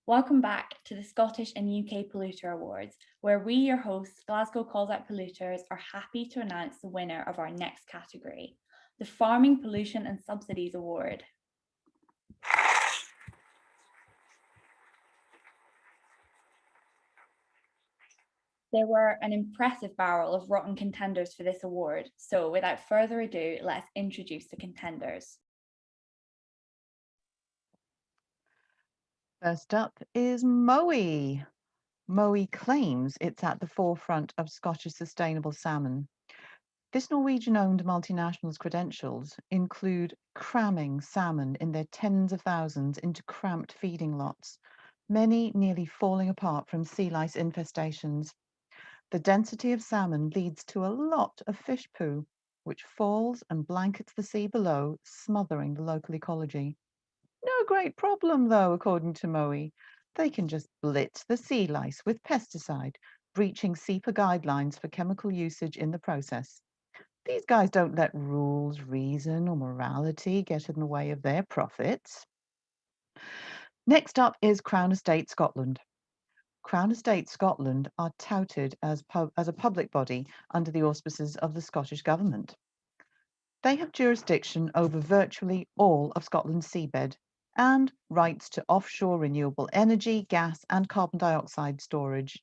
Welcome back to the Scottish and UK Polluter Awards, where we, your hosts, Glasgow Calls Out Polluters, are happy to announce the winner of our next category, the Farming Pollution and Subsidies Award. There were an impressive barrel of rotten contenders for this award, so without further ado, let's introduce the contenders. First up is Mowi. Mowi claims it's at the forefront of Scottish sustainable salmon. This Norwegian-owned multinational's credentials include cramming salmon in their tens of thousands into cramped feeding lots, many nearly falling apart from sea lice infestations. The density of salmon leads to a lot of fish poo, which falls and blankets the sea below, smothering the local ecology. No great problem, though, according to Mowi. They can just blitz the sea lice with pesticide, breaching SEPA guidelines for chemical usage in the process. These guys don't let rules, reason, or morality get in the way of their profits. Next up is Crown Estate Scotland. Crown Estate Scotland are touted as a public body under the auspices of the Scottish Government. They have jurisdiction over virtually all of Scotland's seabed and rights to offshore renewable energy, gas, and carbon dioxide storage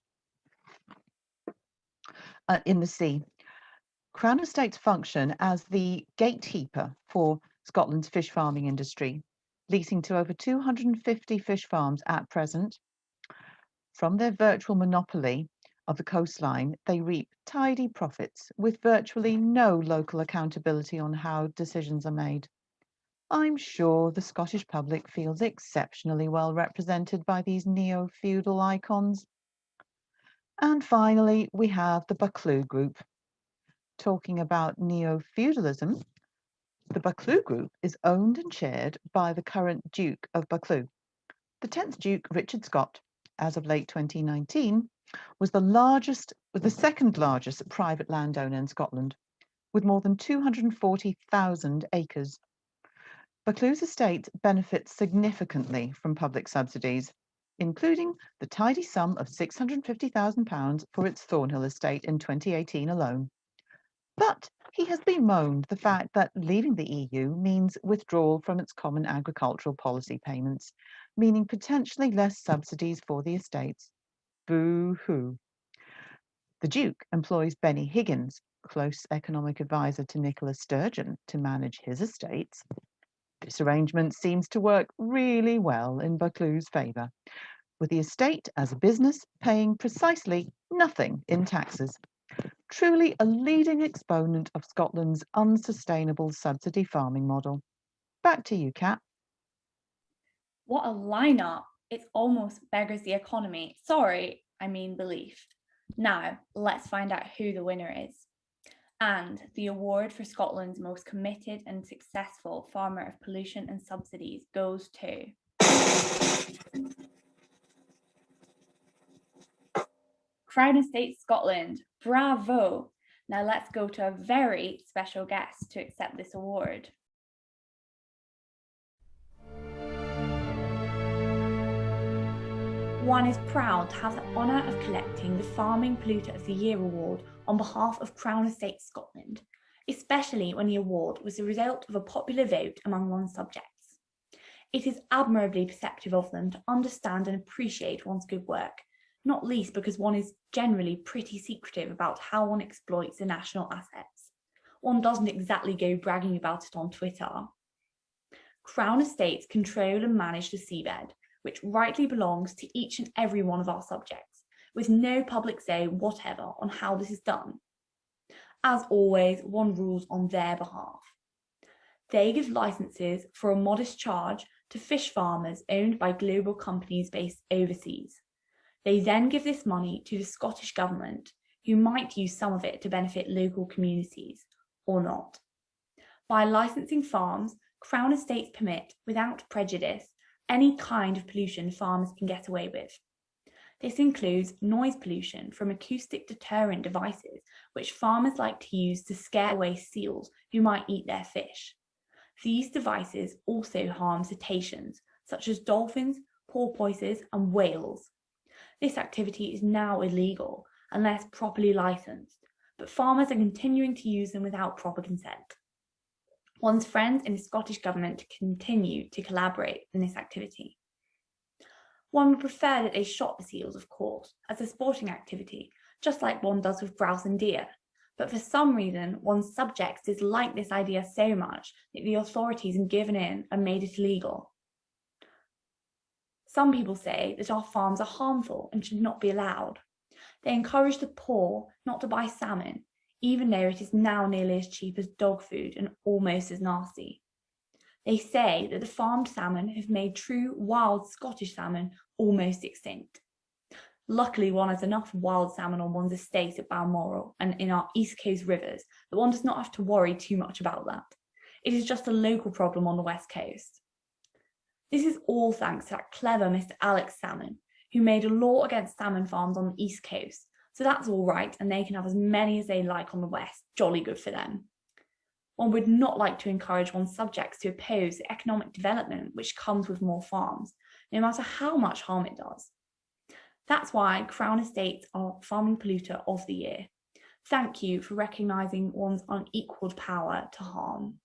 in the sea. Crown Estates function as the gatekeeper for Scotland's fish farming industry, leasing to over 250 fish farms at present. From their virtual monopoly of the coastline, they reap tidy profits with virtually no local accountability on how decisions are made. I'm sure the Scottish public feels exceptionally well represented by these neo-feudal icons. And finally, we have the Buccleuch Group. Talking about neo-feudalism, the Buccleuch Group is owned and chaired by the current Duke of Buccleuch. The 10th Duke, Richard Scott, as of late 2019, was the second largest private landowner in Scotland, with more than 240,000 acres. Buccleuch's estate benefits significantly from public subsidies, including the tidy sum of £650,000 for its Thornhill estate in 2018 alone. But he has bemoaned the fact that leaving the EU means withdrawal from its common agricultural policy payments, meaning potentially less subsidies for the estates. Boo-hoo. The Duke employs Benny Higgins, close economic advisor to Nicola Sturgeon, to manage his estates. This arrangement seems to work really well in Buccleuch's favour, with the estate as a business paying precisely nothing in taxes. Truly a leading exponent of Scotland's unsustainable subsidy farming model. Back to you, Kat. What a lineup! It almost beggars the economy. Sorry, I mean belief. Now, let's find out who the winner is. And the award for Scotland's most committed and successful farmer of pollution and subsidies goes to Crown Estate Scotland. Bravo! Now let's go to a very special guest to accept this award. One is proud to have the honour of collecting the Farming Polluter of the Year award on behalf of Crown Estate Scotland, especially when the award was the result of a popular vote among one's subjects. It is admirably perceptive of them to understand and appreciate one's good work, not least because one is generally pretty secretive about how one exploits the national assets. One doesn't exactly go bragging about it on Twitter. Crown Estates control and manage the seabed, which rightly belongs to each and every one of our subjects, with no public say whatever on how this is done. As always, one rules on their behalf. They give licenses for a modest charge to fish farmers owned by global companies based overseas. They then give this money to the Scottish Government, who might use some of it to benefit local communities, or not. By licensing farms, Crown Estates permit, without prejudice, any kind of pollution farmers can get away with. This includes noise pollution from acoustic deterrent devices, which farmers like to use to scare away seals who might eat their fish. These devices also harm cetaceans, such as dolphins, porpoises and whales. This activity is now illegal unless properly licensed, but farmers are continuing to use them without proper consent. One's friends in the Scottish Government continue to collaborate in this activity. One would prefer that they shot the seals, of course, as a sporting activity, just like one does with grouse and deer. But for some reason, one's subjects dislike this idea so much that the authorities have given in and made it illegal. Some people say that our farms are harmful and should not be allowed. They encourage the poor not to buy salmon, even though it is now nearly as cheap as dog food and almost as nasty. They say that the farmed salmon have made true wild Scottish salmon almost extinct. Luckily, one has enough wild salmon on one's estate at Balmoral and in our East Coast rivers that one does not have to worry too much about that. It is just a local problem on the West Coast. This is all thanks to that clever Mr. Alex Salmon, who made a law against salmon farms on the East Coast. So that's all right, and they can have as many as they like on the West. Jolly good for them. One would not like to encourage one's subjects to oppose the economic development which comes with more farms, no matter how much harm it does. That's why Crown Estates are Farming Polluter of the Year. Thank you for recognising one's unequalled power to harm.